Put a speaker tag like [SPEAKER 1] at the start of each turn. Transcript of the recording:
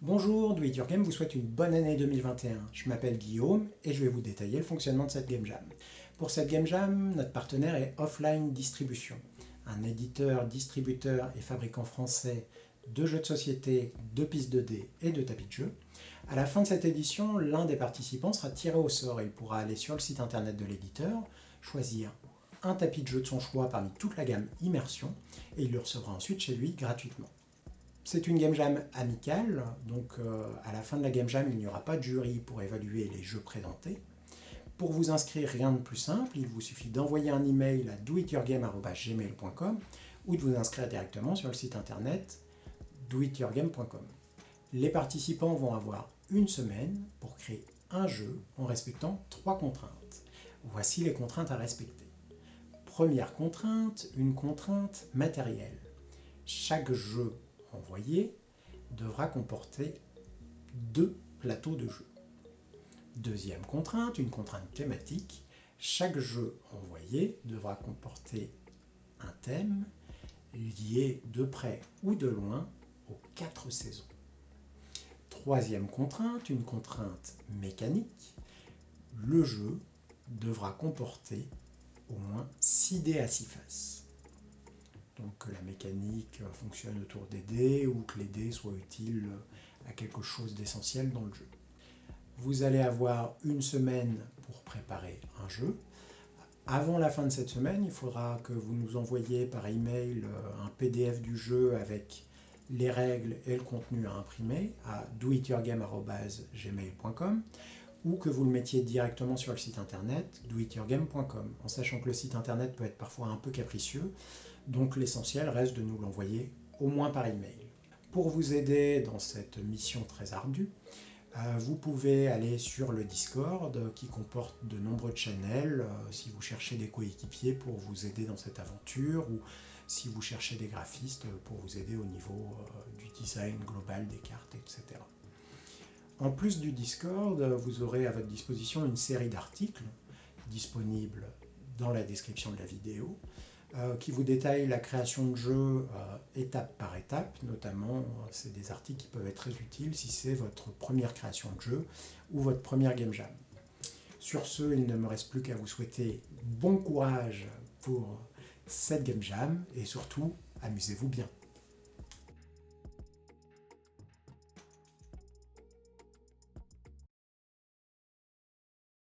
[SPEAKER 1] Bonjour, Do It Your Game vous souhaite une bonne année 2021. Je m'appelle Guillaume et je vais vous détailler le fonctionnement de cette Game Jam. Pour cette Game Jam, notre partenaire est Offline Distribution, un éditeur, distributeur et fabricant français de jeux de société, de pistes de dés et de tapis de jeu. À la fin de cette édition, l'un des participants sera tiré au sort et il pourra aller sur le site internet de l'éditeur, choisir un tapis de jeu de son choix parmi toute la gamme Immersion et il le recevra ensuite chez lui gratuitement. C'est une Game Jam amicale, donc à la fin de la Game Jam, il n'y aura pas de jury pour évaluer les jeux présentés. Pour vous inscrire, rien de plus simple, il vous suffit d'envoyer un email à doityourgame@gmail.com ou de vous inscrire directement sur le site internet doityourgame.com. Les participants vont avoir une semaine pour créer un jeu en respectant 3 contraintes. Voici les contraintes à respecter. Première contrainte, une contrainte matérielle. Chaque jeu envoyé devra comporter 2 plateaux de jeu. Deuxième contrainte, une contrainte thématique. Chaque jeu envoyé devra comporter un thème lié de près ou de loin aux 4 saisons. Troisième contrainte, une contrainte mécanique. Le jeu devra comporter au moins 6 dés à 6 faces. Donc que la mécanique fonctionne autour des dés ou que les dés soient utiles à quelque chose d'essentiel dans le jeu. Vous allez avoir une semaine pour préparer un jeu. Avant la fin de cette semaine, il faudra que vous nous envoyiez par email un PDF du jeu avec les règles et le contenu à imprimer à doityourgame@gmail.com ou que vous le mettiez directement sur le site internet doityourgame.com, en sachant que le site internet peut être parfois un peu capricieux, donc l'essentiel reste de nous l'envoyer au moins par email. Pour vous aider dans cette mission très ardue, vous pouvez aller sur le Discord qui comporte de nombreux channels si vous cherchez des coéquipiers pour vous aider dans cette aventure ou si vous cherchez des graphistes pour vous aider au niveau du design global des cartes, etc. En plus du Discord, vous aurez à votre disposition une série d'articles disponibles dans la description de la vidéo qui vous détaillent la création de jeux étape par étape. Notamment, c'est des articles qui peuvent être très utiles si c'est votre première création de jeu ou votre première Game Jam. Sur ce, il ne me reste plus qu'à vous souhaiter bon courage pour cette Game Jam et surtout, amusez-vous bien.